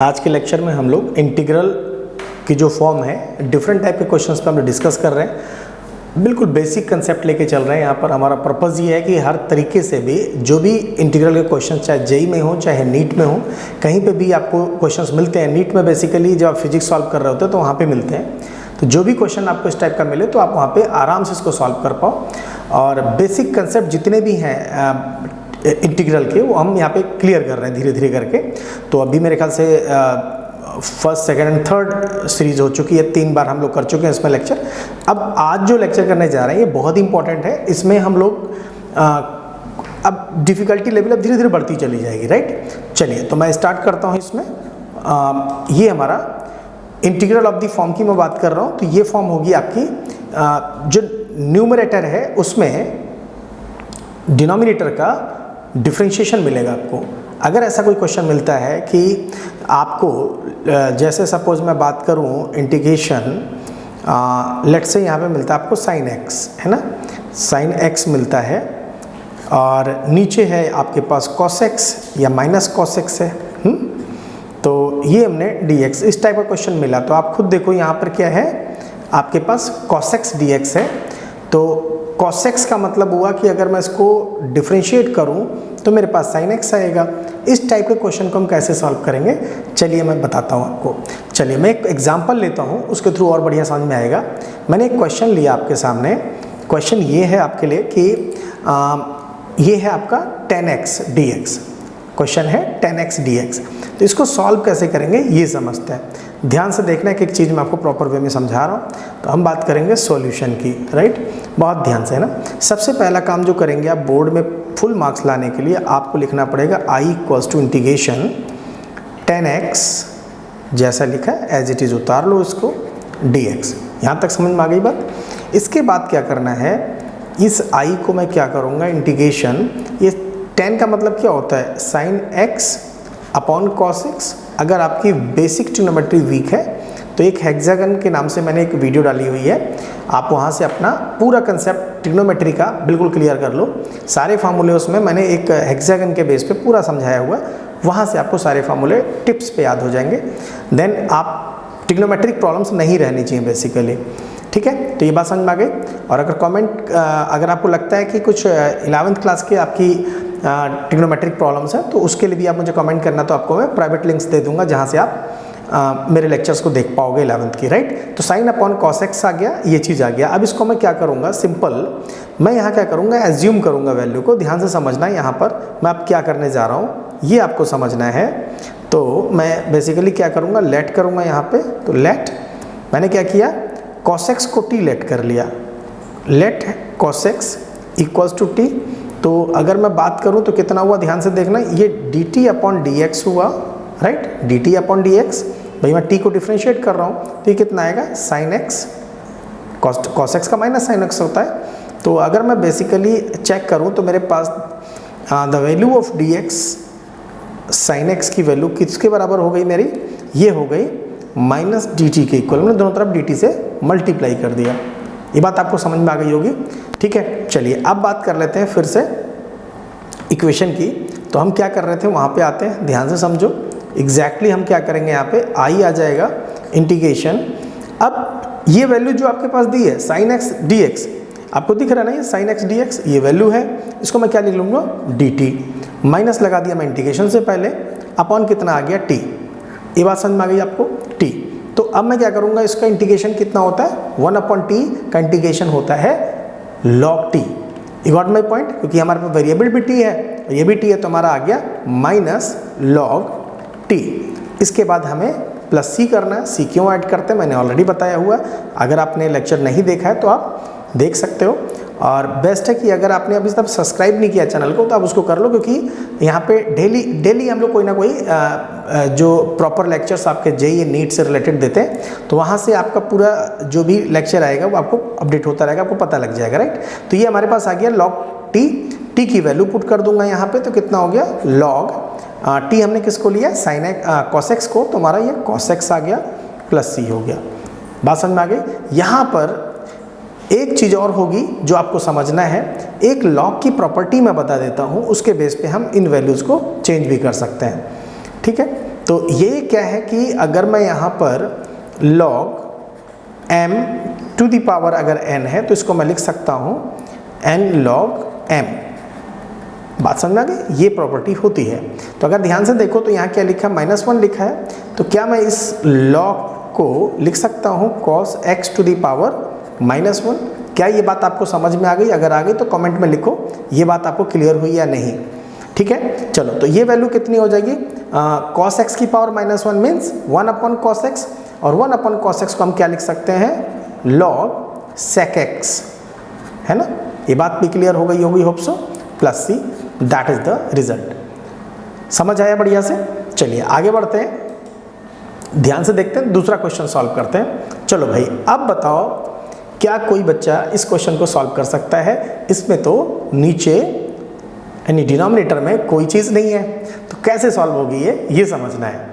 आज के लेक्चर में हम लोग इंटीग्रल की जो फॉर्म है डिफरेंट टाइप के क्वेश्चंस पे हम लोग डिस्कस कर रहे हैं। बिल्कुल बेसिक कंसेप्ट लेके चल रहे हैं। यहाँ पर हमारा पर्पज़ ये है कि हर तरीके से भी जो भी इंटीग्रल के क्वेश्चन चाहे जेई में हो चाहे नीट में हो, कहीं पे भी आपको क्वेश्चंस मिलते हैं। नीट में बेसिकली जब आप फिजिक्स सॉल्व कर रहे होते हैं तो वहाँ पर मिलते हैं। तो जो भी क्वेश्चन आपको इस टाइप का मिले तो आप वहाँ पर आराम से इसको सॉल्व कर पाओ। और बेसिक कंसेप्ट जितने भी हैं इंटीग्रल के वो हम यहाँ पे क्लियर कर रहे हैं धीरे धीरे करके। तो अभी मेरे ख्याल से first second and third series हो चुकी है, 3 बार हम लोग कर चुके हैं इसमें लेक्चर। अब आज जो लेक्चर करने जा रहे हैं ये बहुत इंपॉर्टेंट है। इसमें हम लोग अब डिफ़िकल्टी लेवल अब धीरे धीरे बढ़ती चली जाएगी, राइट। चलिए तो मैं स्टार्ट करता हूँ इसमें। ये हमारा इंटीग्रल ऑफ द फॉर्म की मैं बात कर रहा हूँ। तो ये फॉर्म होगी आपकी जो न्यूमरेटर है उसमें डिनोमिनेटर का डिफरेंशिएशन मिलेगा आपको। अगर ऐसा कोई क्वेश्चन मिलता है कि आपको जैसे सपोज मैं बात करूं इंटीग्रेशन लेट्स से यहाँ पे मिलता है आपको साइन एक्स, है ना, साइन एक्स मिलता है और नीचे है आपके पास कॉस एक्स या माइनस कॉस एक्स है। तो ये हमने डी एक्स इस टाइप का क्वेश्चन मिला। तो आप खुद देखो यहाँ पर क्या है, आपके पास कॉस एक्स डी एक्स है। तो cos x का मतलब हुआ कि अगर मैं इसको डिफरेंशिएट करूं तो मेरे पास sin x आएगा। इस टाइप के क्वेश्चन को हम कैसे सॉल्व करेंगे चलिए मैं बताता हूं आपको। चलिए मैं एक एग्जांपल लेता हूं, उसके थ्रू और बढ़िया समझ में आएगा। मैंने एक क्वेश्चन लिया आपके सामने। क्वेश्चन ये है आपके लिए कि ये है आपका 10x dx। क्वेश्चन है 10x dx। तो इसको सॉल्व कैसे करेंगे ये समझते हैं। ध्यान से देखना है कि एक चीज़ मैं आपको प्रॉपर वे में समझा रहा हूँ। तो हम बात करेंगे सॉल्यूशन की, राइट। बहुत ध्यान से, है ना। सबसे पहला काम जो करेंगे आप बोर्ड में फुल मार्क्स लाने के लिए आपको लिखना पड़ेगा I equals to integration 10x जैसा लिखा है एज इट इज़ उतार लो इसको dx। यहाँ तक समझ में आ गई बात। इसके बाद क्या करना है, इस I को मैं क्या करूँगा इंटीग्रेशन, ये 10 का मतलब क्या होता है sine x upon cos x। अगर आपकी बेसिक ट्रिग्नोमेट्री वीक है तो एक हेक्सागन के नाम से मैंने एक वीडियो डाली हुई है, आप वहाँ से अपना पूरा कंसेप्ट ट्रिग्नोमेट्री का बिल्कुल क्लियर कर लो। सारे फार्मूले उसमें मैंने एक हेक्सागन के बेस पे पूरा समझाया हुआ है, वहाँ से आपको सारे फार्मूले टिप्स पे याद हो जाएंगे। देन आप ट्रिग्नोमेट्रिक प्रॉब्लम्स नहीं रहनी चाहिए बेसिकली, ठीक है। तो ये बात समझ में आ गई। और अगर कमेंट अगर आपको लगता है कि कुछ 11th क्लास के आपकी ट्रिग्नोमेट्रिक प्रॉब्लम्स हैं तो उसके लिए भी आप मुझे कमेंट करना, तो आपको मैं प्राइवेट लिंक्स दे दूंगा जहाँ से आप मेरे लेक्चर्स को देख पाओगे 11th की, राइट। तो साइन अपॉन कॉस एक्स आ गया, ये चीज़ आ गया। अब इसको मैं क्या करूँगा, सिंपल मैं यहाँ क्या करूँगा एज्यूम करूँगा वैल्यू को। ध्यान से समझना है यहाँ पर मैं अब क्या करने जा रहा हूँ ये आपको समझना है। तो मैं बेसिकली क्या करूँगा, लेट करूँगा यहाँ पे। तो लेट मैंने क्या किया, कॉस एक्स को टी लेट कर लिया, let cos x equals to t. तो अगर मैं बात करूं तो कितना हुआ, ध्यान से देखना, ये D T upon D X हुआ, right. D T upon D X, भाई मैं टी को डिफ्रेंशिएट कर रहा हूं तो ये कितना आएगा साइन एक्स, कॉस एक्स का माइनस साइन एक्स होता है। तो अगर मैं बेसिकली चेक करूं तो मेरे पास the value of D X sine X की वैल्यू किसके बराबर हो गई मेरी, ये हो गई माइनस डी टी के इक्वल। मैंने दोनों तरफ डी टी से मल्टीप्लाई कर दिया। ये बात आपको समझ में आ गई होगी, ठीक है। चलिए अब बात कर लेते हैं फिर से इक्वेशन की। तो हम क्या कर रहे थे वहाँ पे आते हैं, ध्यान से समझो। एग्जैक्टली हम क्या करेंगे यहाँ पे I आ जाएगा इंटीग्रेशन। अब ये वैल्यू जो आपके पास दी है साइन एक्स डी एक्स, आपको दिख रहा है ना ये साइन एक्स डी एक्स, ये वैल्यू है। इसको मैं क्या लिख लूँगा डी टी, माइनस लगा दिया मैं इंटीग्रेशन से पहले, अपॉन कितना आ गया टी। ये बात समझ में आ गई आपको, टी। तो अब मैं क्या करूँगा, इसका इंटीग्रेशन कितना होता है 1 अपॉन टी का इंटीग्रेशन होता है log T. You got my point, क्योंकि हमारे पास वेरिएबल भी टी है और ये भी टी है, तो हमारा आ गया माइनस लॉग टी। इसके बाद हमें प्लस सी करना है। सी क्यों ऐड करते हैं मैंने ऑलरेडी बताया हुआ। अगर आपने लेक्चर नहीं देखा है तो आप देख सकते हो। और बेस्ट है कि अगर आपने अभी तक सब्सक्राइब नहीं किया चैनल को तो आप उसको कर लो, क्योंकि यहाँ पे डेली हम लोग कोई ना कोई जो प्रॉपर लेक्चर्स आपके जेईई नीट से रिलेटेड देते हैं, तो वहाँ से आपका पूरा जो भी लेक्चर आएगा वो आपको अपडेट होता रहेगा, आपको पता लग जाएगा, राइट। तो ये हमारे पास आ गया लॉग टी की वैल्यू पुट कर दूंगा यहाँ पे। तो कितना हो गया लॉग टी, हमने किसको लिया साइन एक्स कॉस एक्स को, तो हमारा ये कॉस एक्स आ गया प्लस सी हो गया। बात समझ में आ गई। यहाँ पर एक चीज़ और होगी जो आपको समझना है, एक लॉग की प्रॉपर्टी मैं बता देता हूँ, उसके बेस पे हम इन वैल्यूज़ को चेंज भी कर सकते हैं, ठीक है। तो ये क्या है कि अगर मैं यहाँ पर log m to the power अगर n है तो इसको मैं लिख सकता हूँ n log m। बात समझ में आ गई? ये प्रॉपर्टी होती है। तो अगर ध्यान से देखो तो यहाँ क्या लिखा है, -1 लिखा है, तो क्या मैं इस log को लिख सकता हूँ cos x to the power -1? क्या ये बात आपको समझ में आ गई? अगर आ गई तो कमेंट में लिखो ये बात आपको क्लियर हुई या नहीं। ठीक है, चलो तो ये वैल्यू कितनी हो जाएगी, cos x की power -1 means 1 upon cos x, और 1 अपॉन cos x को हम क्या लिख सकते हैं, log sec x, है ना। ये बात भी क्लियर हो गई होगी hope so, plus c, that is the result. समझ आया बढ़िया से? चलिए आगे बढ़ते हैं, ध्यान से देखते हैं, दूसरा क्वेश्चन सॉल्व करते हैं। चलो भाई अब बताओ क्या कोई बच्चा इस क्वेश्चन को सॉल्व कर सकता है? इसमें तो नीचे यानी डिनोमिनेटर में कोई चीज़ नहीं है, तो कैसे सॉल्व होगी ये समझना है।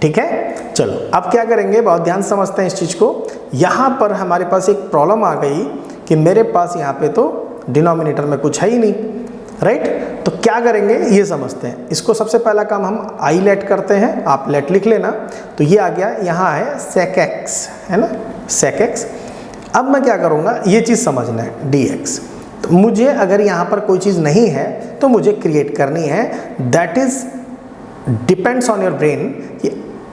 ठीक है, चलो अब क्या करेंगे, बहुत ध्यान से समझते हैं इस चीज़ को। यहाँ पर हमारे पास एक प्रॉब्लम आ गई कि मेरे पास यहाँ पे तो डिनोमिनेटर में कुछ है ही नहीं, राइट। तो क्या करेंगे ये समझते हैं। इसको सबसे पहला काम हम आई लेट करते हैं, आप लेट लिख लेना। तो ये आ गया, यहाँ है sec x, है ना, sec x। अब मैं क्या करूँगा, ये चीज़ समझना है, dx। तो मुझे अगर यहाँ पर कोई चीज़ नहीं है तो मुझे क्रिएट करनी है, that is depends on your brain,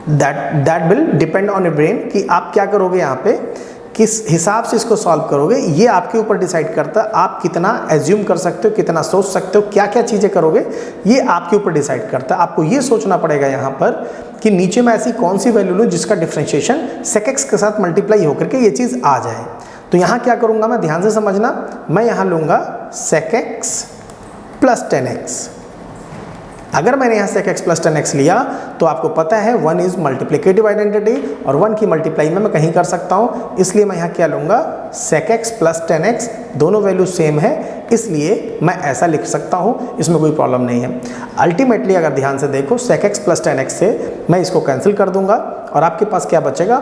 that will depend on your brain कि आप क्या करोगे, यहाँ पे किस हिसाब से इसको सॉल्व करोगे, ये आपके ऊपर डिसाइड करता है। आप कितना एज्यूम कर सकते हो, कितना सोच सकते हो, क्या क्या चीज़ें करोगे, ये आपके ऊपर डिसाइड करता है। आपको ये सोचना पड़ेगा यहाँ पर कि नीचे मैं ऐसी कौन सी वैल्यू लूँ जिसका डिफ्रेंशिएशन sec x के साथ मल्टीप्लाई होकर के ये चीज़ आ जाए। तो यहाँ क्या करूँगा मैं, ध्यान से समझना, मैं यहाँ लूँगा sec x प्लस 10x। अगर मैंने यहाँ sec x प्लस 10x लिया तो आपको पता है 1 इज मल्टीप्लिकेटिव आइडेंटिटी और 1 की मल्टीप्लाई में मैं कहीं कर सकता हूँ, इसलिए मैं यहाँ क्या लूँगा sec x प्लस 10x, दोनों वैल्यू सेम है इसलिए मैं ऐसा लिख सकता हूँ, इसमें कोई प्रॉब्लम नहीं है। अल्टीमेटली अगर ध्यान से देखो sec x प्लस 10x से मैं इसको कैंसिल कर दूंगा और आपके पास क्या बचेगा,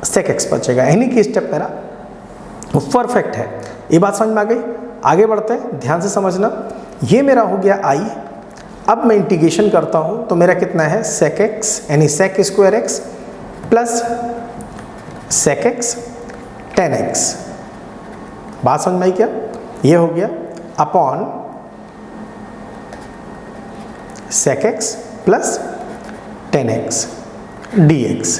sec x बचेगा। यानी कि स्टेप मेरा परफेक्ट है। ये बात समझ में आ गई? आगे बढ़ते हैं, ध्यान से समझना। ये मेरा हो गया i। अब मैं इंटीग्रेशन करता हूँ तो मेरा कितना है sec x यानी sec square x plus sec x 10x। बात समझ में आई क्या? ये हो गया upon sec x plus 10x dx।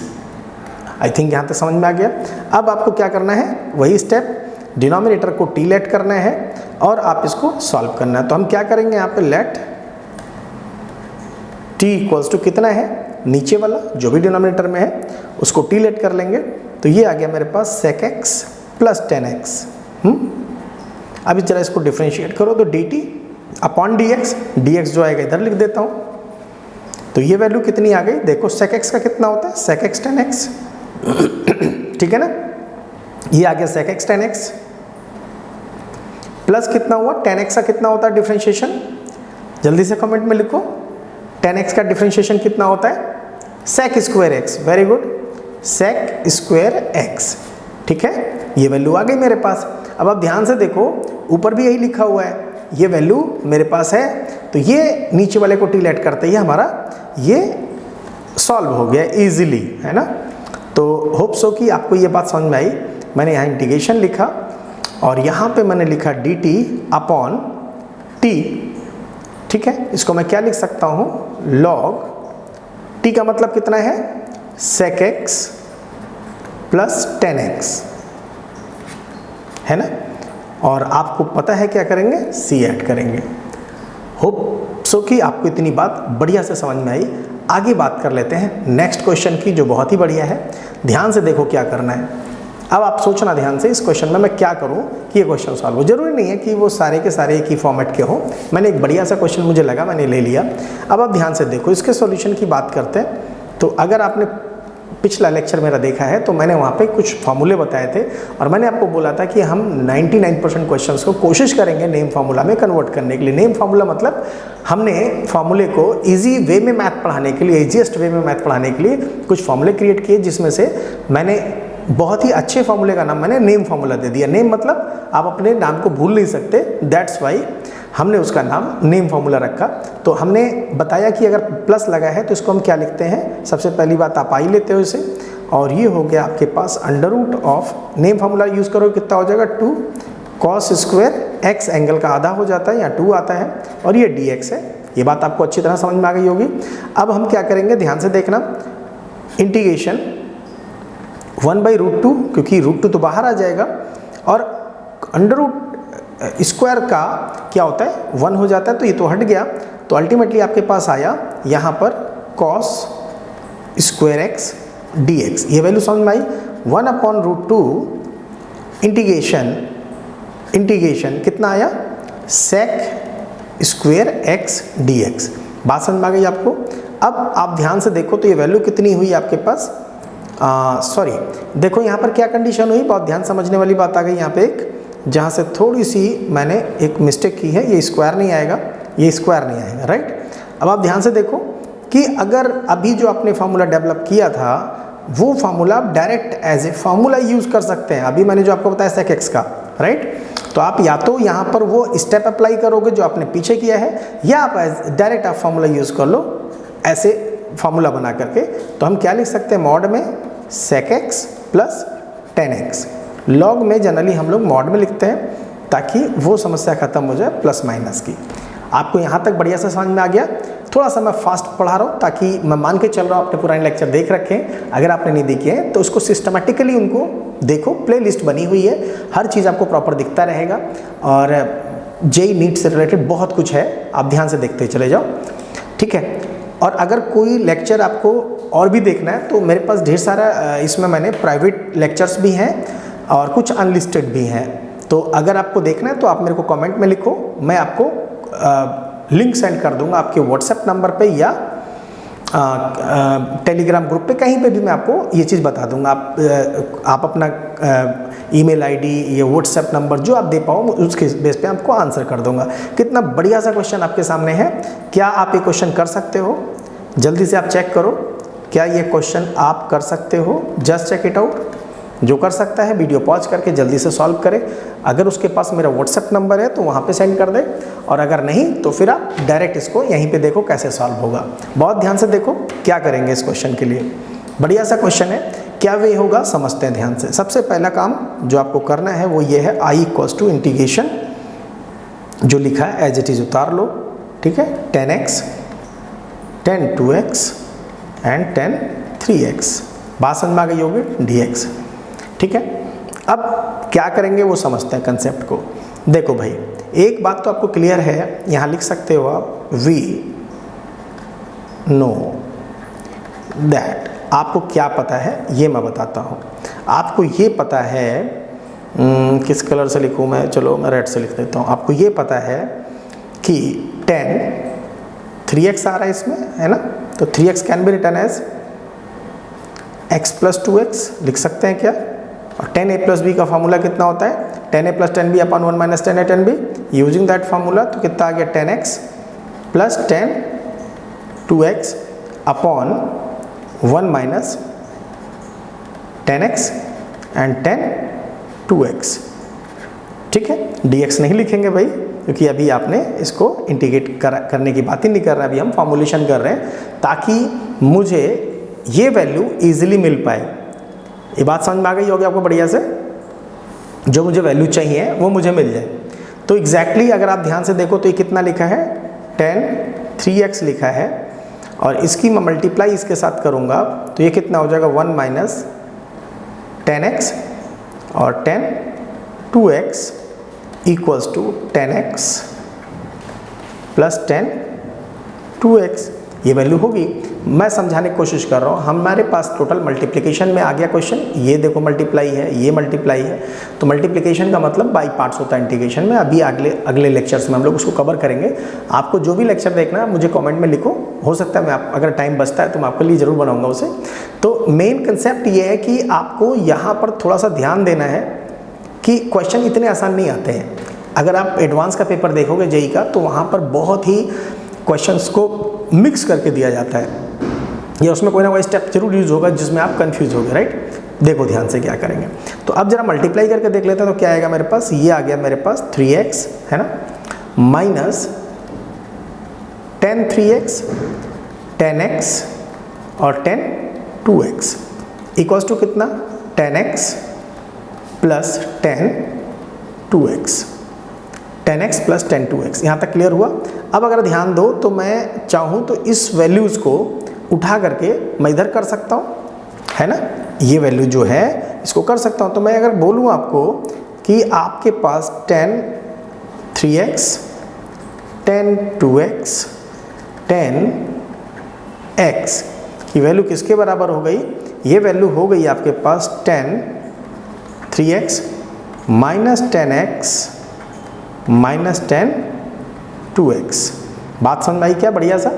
I think यहाँ तक समझ में आ गया। अब आपको क्या करना है, वही स्टेप, डिनोमिनेटर को t लेट करना है और आप इसको सॉल्व करना है। तो हम क्या करेंगे यहाँ पे, लेट t इक्वल्स टू कितना है, नीचे वाला जो भी डिनोमिनेटर में है उसको t लेट कर लेंगे। तो ये आ गया मेरे पास sec x प्लस 10x। अभी जरा इसको डिफ्रेंशिएट करो तो dt अपॉन dx, dx जो आएगा इधर लिख देता हूँ। तो ये वैल्यू कितनी आ गई, देखो sec x का कितना होता है, sec x 10x, ठीक है ना। ये आ गया sec x 10x प्लस कितना हुआ 10x का कितना होता है डिफ्रेंशिएशन, जल्दी से कमेंट में लिखो। 10x का डिफ्रेंशिएशन कितना होता है, sec square x। Very good, sec square x, ठीक है। ये वैल्यू आ गई मेरे पास। अब आप ध्यान से देखो, ऊपर भी यही लिखा हुआ है, ये वैल्यू मेरे पास है। तो ये नीचे वाले को टी लेट करते ही हमारा ये सॉल्व हो गया इजीली, है ना। तो होप सो कि आपको ये बात समझ में आई। मैंने यहाँ इंटीग्रेशन लिखा और यहाँ पे मैंने लिखा dt अपॉन t, ठीक है। इसको मैं क्या लिख सकता हूँ, log t का मतलब कितना है, sec x प्लस 10x, है ना। और आपको पता है क्या करेंगे, c ऐड करेंगे। होप सो कि आपको इतनी बात बढ़िया से समझ में आई। आगे बात कर लेते हैं नेक्स्ट क्वेश्चन की, जो बहुत ही बढ़िया है। ध्यान से देखो क्या करना है। अब आप सोचना ध्यान से, इस क्वेश्चन में मैं क्या करूं कि ये क्वेश्चन सॉल्व हो। जरूरी नहीं है कि वो सारे के सारे एक ही फॉर्मेट के हो, मैंने एक बढ़िया सा क्वेश्चन मुझे लगा, मैंने ले लिया। अब आप ध्यान से देखो, इसके सॉल्यूशन की बात करते हैं। तो अगर आपने पिछला लेक्चर मेरा देखा है तो मैंने वहाँ पे कुछ फार्मूले बताए थे और मैंने आपको बोला था कि हम 99% क्वेश्चंस को कोशिश करेंगे नेम फार्मूला में कन्वर्ट करने के लिए। नेम फार्मूला मतलब हमने फार्मूले को इजी वे में मैथ पढ़ाने के लिए, ईजीएस्ट वे में मैथ पढ़ाने के लिए कुछ फार्मूले क्रिएट किए, जिसमें से मैंने बहुत ही अच्छे फार्मूले का नाम मैंने नेम फार्मूला दे दिया। नेम मतलब आप अपने नाम को भूल नहीं सकते, दैट्स वाई हमने उसका नाम नेम फार्मूला रखा। तो हमने बताया कि अगर प्लस लगा है तो इसको हम क्या लिखते हैं, सबसे पहली बात आप आई लेते हो इसे, और ये हो गया आपके पास under root of name formula use करो कितना हो जाएगा 2 cos स्क्वायर x एंगल का आधा हो जाता है या 2 आता है, और ये dx है। ये बात आपको अच्छी तरह समझ में आ गई होगी। अब हम क्या करेंगे, ध्यान से देखना, इंटीग्रेशन 1/√2, क्योंकि √2 तो बाहर आ जाएगा, और अंडर रूट स्क्वायर का क्या होता है 1 हो जाता है, तो ये तो हट गया। तो अल्टीमेटली आपके पास आया यहाँ पर cos स्क्वायर x dx, ये वैल्यू समझ में आई। 1/√2 इंटीग्रेशन कितना आया sec स्क्वायर x dx। बात समझ में आ गई आपको। अब आप ध्यान से देखो तो ये वैल्यू कितनी हुई आपके पास, सॉरी देखो यहाँ पर क्या कंडीशन हुई, बहुत ध्यान समझने वाली बात आ गई यहाँ पे एक, जहाँ से थोड़ी सी मैंने एक मिस्टेक की है, ये स्क्वायर नहीं आएगा, ये स्क्वायर नहीं आएगा, राइट। अब आप ध्यान से देखो कि अगर अभी जो आपने फार्मूला डेवलप किया था वो फार्मूला आप direct as a formula use कर सकते हैं। अभी मैंने जो आपको बताया sec x का, राइट, तो आप या तो यहाँ पर वो स्टेप अप्लाई करोगे जो आपने पीछे किया है, या आप डायरेक्ट आप फार्मूला यूज़ कर लो ऐसे फार्मूला बना करके। तो हम क्या लिख सकते हैं, मॉड में sec x plus 10x। Log में जनरली हम लोग मॉड में लिखते हैं ताकि वो समस्या खत्म हो जाए प्लस माइनस की। आपको यहाँ तक बढ़िया से समझ में आ गया। थोड़ा सा मैं फास्ट पढ़ा रहा हूँ ताकि मैं मान के चल रहा हूँ आपने पुराने लेक्चर देख रखे हैं, अगर आपने नहीं देखे हैं तो उसको सिस्टमेटिकली उनको देखो, प्लेलिस्ट बनी हुई है, हर चीज़ आपको प्रॉपर दिखता रहेगा। और जेई नीट से रिलेटेड बहुत कुछ है, आप ध्यान से देखते चले जाओ, ठीक है। और अगर कोई लेक्चर आपको और भी देखना है तो मेरे पास ढेर सारा इसमें मैंने प्राइवेट लेक्चर्स भी हैं और कुछ अनलिस्टेड भी हैं। तो अगर आपको देखना है तो आप मेरे को कमेंट में लिखो, मैं आपको लिंक सेंड कर दूंगा आपके व्हाट्सएप नंबर पे या टेलीग्राम ग्रुप पे, कहीं पे भी मैं आपको ये चीज़ बता दूंगा। आप अपना ईमेल आईडी या व्हाट्सएप नंबर जो आप दे पाओ उसके बेस पे आपको आंसर कर दूंगा। कितना बढ़िया सा क्वेश्चन आपके सामने है। क्या आप ये क्वेश्चन कर सकते हो? जल्दी से आप चेक करो, क्या ये क्वेश्चन आप कर सकते हो? Just check it out. जो कर सकता है वीडियो पॉज करके जल्दी से सॉल्व करे। अगर उसके पास मेरा व्हाट्सएप नंबर है तो वहाँ पे सेंड कर दे, और अगर नहीं तो फिर आप डायरेक्ट इसको यहीं पे देखो कैसे सॉल्व होगा। बहुत ध्यान से देखो क्या करेंगे इस क्वेश्चन के लिए। बढ़िया सा क्वेश्चन है, क्या वे होगा समझते हैं ध्यान से। सबसे पहला काम जो आपको करना है वो ये है, आई इक्वल्स टू इंटीग्रेशन जो लिखा है एज इट इज़ उतार लो, ठीक है। 10x 10 2x and 10 3x। बात समझ में आ गई होगी, dx, ठीक है। अब क्या करेंगे वो समझते हैं कंसेप्ट को। देखो भाई, एक बात तो आपको क्लियर है, यहाँ लिख सकते हो आप वी नो दैट। आपको क्या पता है ये मैं बताता हूँ। आपको ये पता है, किस कलर से लिखूँ मैं, चलो मैं रेड से लिख देता हूँ। आपको ये पता है कि 10 3x आ रहा है इसमें, है ना, तो 3x can be written as x plus 2x लिख सकते हैं क्या। और 10a प्लस बी का फार्मूला कितना होता है, 10a plus 10b upon 1 minus 10a 10b। Using that formula तो कितना आ गया, 10x plus 10 2x upon 1 minus 10x and 10 2x, ठीक है। dx नहीं लिखेंगे भाई, क्योंकि अभी आपने इसको इंटीग्रेट करने की बात ही नहीं कर रहे, अभी हम फॉर्मुलेशन कर रहे हैं ताकि मुझे ये वैल्यू इजीली मिल पाए। ये बात समझ में आ गई होगी आपको बढ़िया से, जो मुझे वैल्यू चाहिए वो मुझे मिल जाए। तो एग्जैक्टली अगर आप ध्यान से देखो तो ये कितना लिखा है, 10 3x लिखा है, और इसकी मैं मल्टीप्लाई इसके साथ करूँगा तो ये कितना हो जाएगा 1 माइनस 10x और 10 2x equals to 10x plus 10 2x। ये वैल्यू होगी। मैं समझाने की कोशिश कर रहा हूँ, हमारे पास टोटल मल्टीप्लिकेशन में आ गया क्वेश्चन। ये देखो मल्टीप्लाई है, ये मल्टीप्लाई है, तो मल्टीप्लिकेशन का मतलब बाई पार्ट्स होता है इंटीग्रेशन में। अभी अगले लेक्चर्स में हम लोग उसको कवर करेंगे। आपको जो भी लेक्चर देखना है मुझे कमेंट में लिखो, हो सकता है मैं अगर टाइम बचता है तो मैं आपके लिए ज़रूर बनाऊँगा उसे। तो मेन कंसेप्ट ये है कि आपको यहाँ पर थोड़ा सा ध्यान देना है कि क्वेश्चन इतने आसान नहीं आते हैं। अगर आप एडवांस का पेपर देखोगे जेई का तो वहाँ पर बहुत ही क्वेश्चंस को मिक्स करके दिया जाता है, या उसमें कोई ना कोई स्टेप जरूर यूज होगा जिसमें आप कंफ्यूज होगे, राइट। देखो ध्यान से क्या करेंगे, तो अब जरा मल्टीप्लाई करके देख लेते हैं तो क्या आएगा मेरे पास। ये आ गया मेरे पास 3x, है ना, माइनस टेन 3x, 10x और 10 2x इक्वल्स टू कितना 10x plus 10 2x, 10x plus 10 2x। यहाँ तक क्लियर हुआ। अब अगर ध्यान दो तो मैं चाहूँ तो इस वैल्यूज़ को उठा करके मैं इधर कर सकता हूँ, है ना, ये वैल्यू जो है इसको कर सकता हूँ। तो मैं अगर बोलूँ आपको कि आपके पास 10 3x, 10 2x, 10 x की वैल्यू किसके बराबर हो गई? ये वैल्यू हो गई आपके पास 10 3x minus 10x minus 10 2x। बात समझ आई क्या? बढ़िया सा।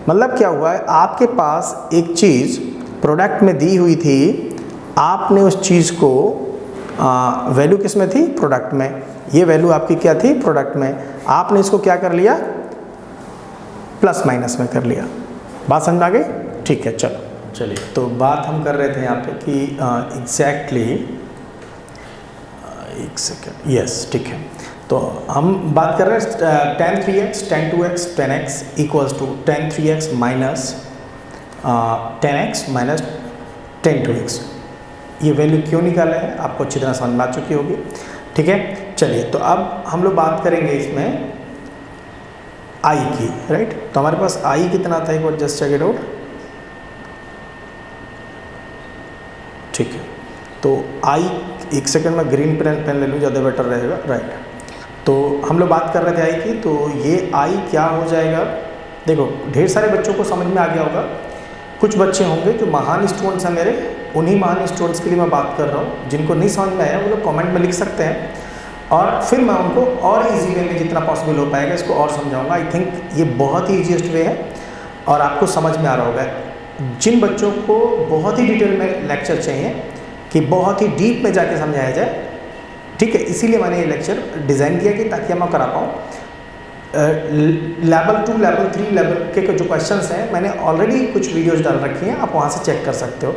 मतलब क्या हुआ है, आपके पास एक चीज़ प्रोडक्ट में दी हुई थी, आपने उस चीज़ को वैल्यू किस में थी? प्रोडक्ट में। ये वैल्यू आपकी क्या थी? प्रोडक्ट में। आपने इसको क्या कर लिया? प्लस माइनस में कर लिया। बात समझ आ गई? ठीक है, चलो चलिए। तो बात हम कर रहे थे यहाँ पे कि एग्जैक्टली एक सेकेंड, यस ठीक है। तो हम बात कर रहे हैं 10 3x, 10 2x, 10x equals to 10 3x minus 10x minus 10 2x। ये वैल्यू क्यों निकाला है आपको अच्छी तरह समझ में आ चुकी होगी। ठीक है, चलिए। तो अब हम लोग बात करेंगे इसमें i की, राइट। तो हमारे पास i कितना था, एक बार जस्ट चेक इट आउट। ठीक है, तो i, एक सेकंड में ग्रीन पेन ले लूँ, ज़्यादा बेटर रहेगा, राइट। तो हम लोग बात कर रहे थे i की, तो ये i क्या हो जाएगा? देखो, ढेर सारे बच्चों को समझ में आ गया होगा। कुछ बच्चे होंगे जो महान स्टूडेंट्स हैं मेरे, उन्हीं महान स्टूडेंट्स के लिए मैं बात कर रहा हूँ। जिनको नहीं समझ में आया वो लोग कमेंट में लिख सकते हैं, और फिर मैं उनको और इजी वे में जितना पॉसिबल हो पाएगा इसको और समझाऊंगा। आई थिंक ये बहुत ही ईजीएस्ट वे है और आपको समझ में आ रहा होगा। जिन बच्चों को बहुत ही डिटेल में लेक्चर चाहिए कि बहुत ही डीप में जाके समझाया जाए, ठीक है, इसीलिए मैंने ये लेक्चर डिज़ाइन किया कि ताकि मैं करा पाऊँ। लेवल 2, लेवल 3 लेवल के जो क्वेश्चंस हैं मैंने ऑलरेडी कुछ वीडियोस डाल रखी हैं, आप वहाँ से चेक कर सकते हो।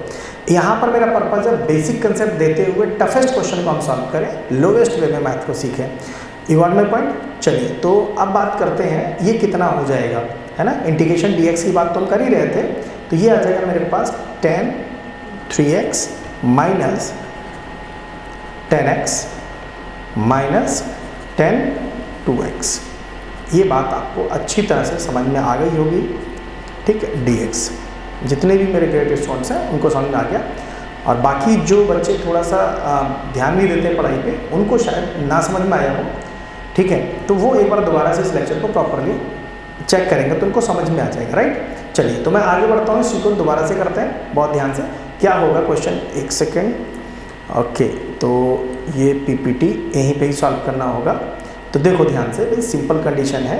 यहाँ पर मेरा पर्पज़ है बेसिक कंसेप्ट देते हुए टफेस्ट क्वेश्चन को हम सॉल्व करें, लोवेस्ट वे में मैथ को सीखें। You got my point? चलिए, तो अब बात करते हैं ये कितना हो जाएगा, है ना। इंटीग्रेशन dx की बात तो हम कर ही रहे थे। तो ये आ जाएगा मेरे पास 10 3x minus 10x minus 10 2x। ये बात आपको अच्छी तरह से समझ में आ गई होगी, ठीक है। dx जितने भी मेरे ग्रेड स्टूडेंट्स हैं उनको समझ में आ गया, और बाकी जो बच्चे थोड़ा सा ध्यान नहीं देते पढ़ाई पे, उनको शायद ना समझ में आया हो, ठीक है। तो वो एक बार दोबारा से इस लेक्चर को प्रॉपरली चेक करेंगे तो उनको समझ में आ जाएगा, राइट। चलिए, तो मैं आगे बढ़ता हूँ, इसी को दोबारा से करते हैं बहुत ध्यान से। क्या होगा क्वेश्चन, एक सेकेंड, ओके। तो ये पीपीटी यहीं पे ही सॉल्व करना होगा। तो देखो ध्यान से, भाई सिंपल कंडीशन है।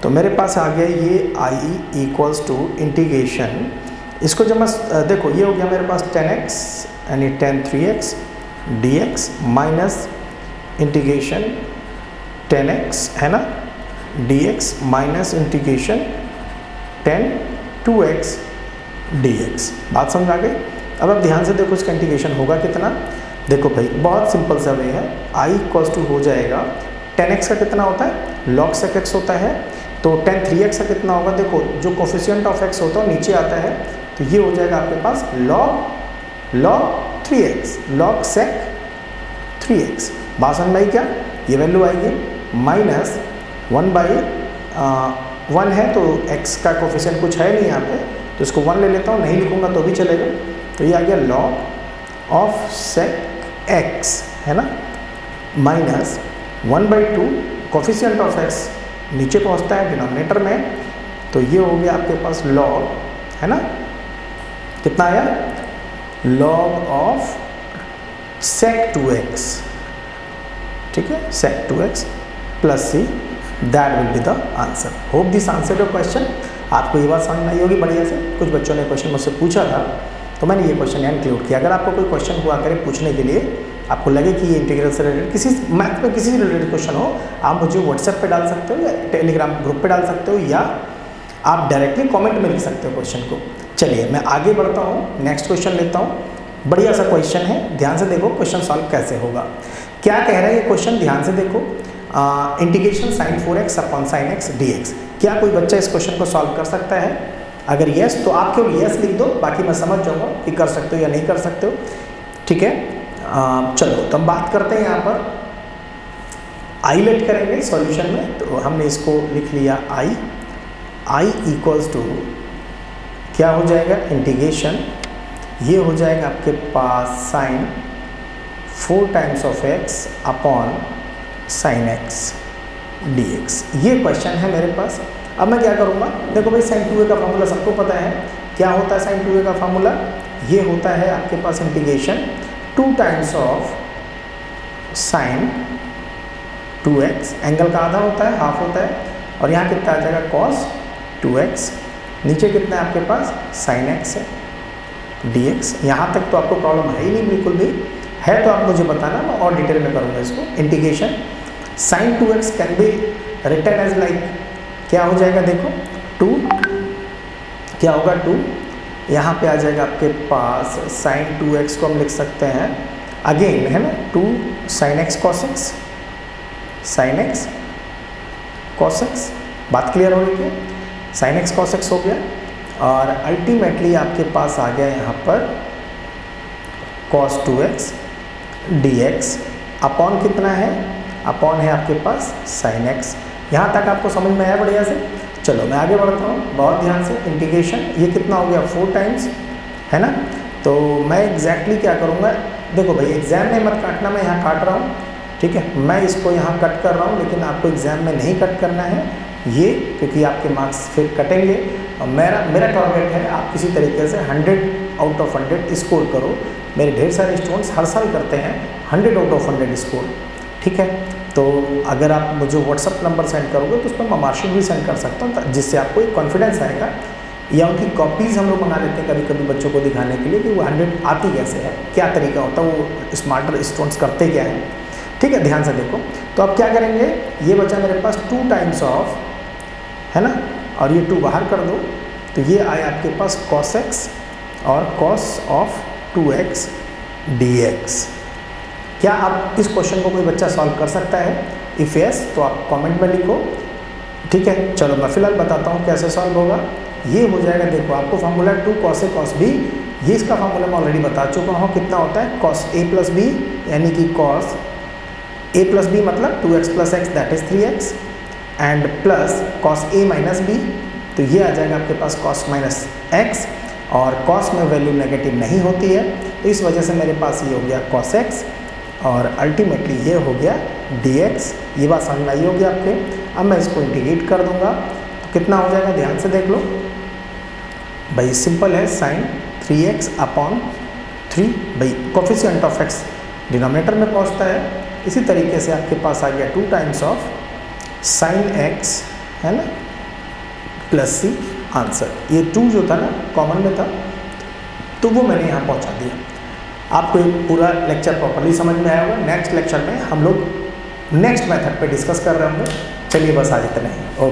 तो मेरे पास आ गया ये i इक्वल्स टू इंटीग्रेशन, इसको जब मैं देखो, ये हो गया मेरे पास 10x यानी 10 3x dx minus integration 10x, है ना, dx minus integration 10 2x dx। बात समझ आ गई? अब आप ध्यान से देखो, इसका इंटीग्रेशन होगा कितना। देखो भाई, बहुत सिंपल सा वे है। i इक्वल्स टू हो जाएगा 10x का कितना होता है, log sec x होता है। तो 10 3x का कितना होगा, देखो जो कोफिशिएंट ऑफ x होता है वो नीचे आता है, तो ये हो जाएगा आपके पास log 3x, log sec 3x। बात समझ में आई क्या? ये वैल्यू आएगी माइनस 1/1 है, तो x का कोफिशिएंट कुछ है नहीं यहाँ पे, तो इसको 1 ले लेता हूँ, नहीं लिखूँगा तो भी चलेगा। तो ये आ गया log ऑफ sec x, है ना, माइनस 1/2 कोफिशिएंट ऑफ x नीचे पहुंचता है डिनोमिनेटर में, तो ये हो गया आपके पास log, है ना, कितना आया, log ऑफ sec 2x, ठीक है, sec 2x plus c, that will be the answer. Hope this answer your question. आपको ये बात समझ में आई होगी बढ़िया से। कुछ बच्चों ने क्वेश्चन मुझसे पूछा था, तो मैंने ये क्वेश्चन यहाँ इंक्लूड किया। अगर आपको कोई क्वेश्चन हुआ करे पूछने के लिए, आपको लगे कि ये इंटीग्रल से रिलेटेड किसी मैथ में किसी से रिलेटेड क्वेश्चन हो, आप मुझे व्हाट्सएप पे डाल सकते हो या टेलीग्राम ग्रुप पे डाल सकते हो, या आप डायरेक्टली कमेंट में लिख सकते हो क्वेश्चन को। चलिए, मैं आगे बढ़ता हूँ, नेक्स्ट क्वेश्चन लेता हूँ। बढ़िया सा क्वेश्चन है, ध्यान से देखो क्वेश्चन सॉल्व कैसे होगा। क्या कह रहा है ये क्वेश्चन, ध्यान से देखो। Integration sine 4x upon sine x dx। क्या कोई बच्चा इस क्वेश्चन को सॉल्व कर सकता है? अगर यस तो आप केवल यस लिख दो, बाकी मैं समझ जाऊंगा कि कर सकते हो या नहीं कर सकते हो। ठीक है, चलो तो हम बात करते हैं यहाँ पर आई लेट करेंगे सॉल्यूशन में। तो हमने इसको लिख लिया आई इक्वल्स टू क्या हो जाएगा, इंटीग्रेशन, ये हो जाएगा आपके पास sine 4 times of x upon sine x dx। ये क्वेश्चन है मेरे पास। अब मैं क्या करूँगा, देखो भाई साइन 2a का फार्मूला सबको पता है। क्या होता है साइन 2a का फार्मूला? ये होता है आपके पास integration 2 times of sine 2x, angle का आधा होता है, हाफ होता है, और यहाँ कितना आ जाएगा cos 2x, नीचे कितना है आपके पास साइन x है dx। यहाँ तक तो आपको प्रॉब्लम है ही नहीं, बिल्कुल भी है तो आप मुझे बताना, मैं और डिटेल में करूँगा इसको। Integration sine 2x can be written as like, क्या हो जाएगा देखो 2, क्या होगा 2, यहाँ पे आ जाएगा आपके पास साइन 2x को हम लिख सकते हैं अगेन, है ना, 2 sine x cos x, sine x cos x। बात क्लियर हो रही है? साइन x cos x हो गया, और अल्टीमेटली आपके पास आ गया यहाँ पर cos 2x dx अपॉन कितना है, अपॉन है आपके पास साइन x। यहाँ तक आपको समझ में आया बढ़िया से? चलो मैं आगे बढ़ता हूँ बहुत ध्यान से। इंटीग्रेशन ये कितना हो गया 4 टाइम्स, है ना। तो मैं एग्जैक्टली क्या करूँगा, देखो भाई एग्जाम में मत काटना, मैं यहाँ काट रहा हूँ, ठीक है, मैं इसको यहाँ कट कर रहा हूँ, लेकिन आपको एग्जाम में नहीं कट करना है ये, क्योंकि आपके मार्क्स फिर कटेंगे। और मेरा टारगेट है आप किसी तरीके से 100 आउट ऑफ 100 स्कोर करो। मेरे ढेर सारे स्टूडेंट्स हर साल करते हैं 100 आउट ऑफ 100 स्कोर, ठीक है। तो अगर आप मुझे व्हाट्सअप नंबर सेंड करोगे तो उस पर मैं मार्कशीट भी सेंड कर सकता हूँ, जिससे आपको एक कॉन्फिडेंस आएगा, या उनकी कॉपीज़ हम लोग मंगा लेते हैं कभी कभी बच्चों को दिखाने के लिए कि वो 100 आती कैसे है, क्या तरीका होता है, वो स्मार्टर स्टूडेंट्स करते क्या हैं। ठीक है, ध्यान से देखो। तो अब क्या करेंगे, ये बचा मेरे पास 2 टाइम्स ऑफ, है ना, और ये 2 बाहर कर दो, तो ये आया आपके पास cos x और cos ऑफ 2x dx। क्या आप इस क्वेश्चन को कोई बच्चा सॉल्व कर सकता है? इफ़ यस तो आप कमेंट में लिखो, ठीक है। चलो मैं फिलहाल बताता हूँ कैसे सॉल्व होगा। ये हो जाएगा, देखो आपको formula 2 cos a cos b, ये इसका फार्मूला मैं ऑलरेडी बता चुका हूँ। कितना होता है cos a प्लस b, यानी कि cos a प्लस b मतलब 2x plus x that is 3x, and plus cos a minus b, तो ये आ जाएगा आपके पास cos माइनस x, और cos में वैल्यू नेगेटिव नहीं होती है, तो इस वजह से मेरे पास ये हो गया cos x, और अल्टीमेटली ये हो गया dx। ये बात समझ में आई होगी आपके। अब मैं इसको इंटीग्रेट कर दूंगा, तो कितना हो जाएगा, ध्यान से देख लो भाई, सिंपल है, साइन 3x अपॉन 3, भाई कोफिशिएंट ऑफ x डिनोमिनेटर में पहुंचता है। इसी तरीके से आपके पास आ गया 2 टाइम्स ऑफ साइन x, है ना, प्लस c आंसर। ये 2 जो था ना कॉमन में था, तो वो मैंने यहाँ पहुँचा दिया। आपको ये पूरा लेक्चर प्रॉपर्ली समझ में आया होगा। नेक्स्ट लेक्चर में हम लोग नेक्स्ट मेथड पे डिस्कस कर रहे होंगे। चलिए बस आज इतना ही।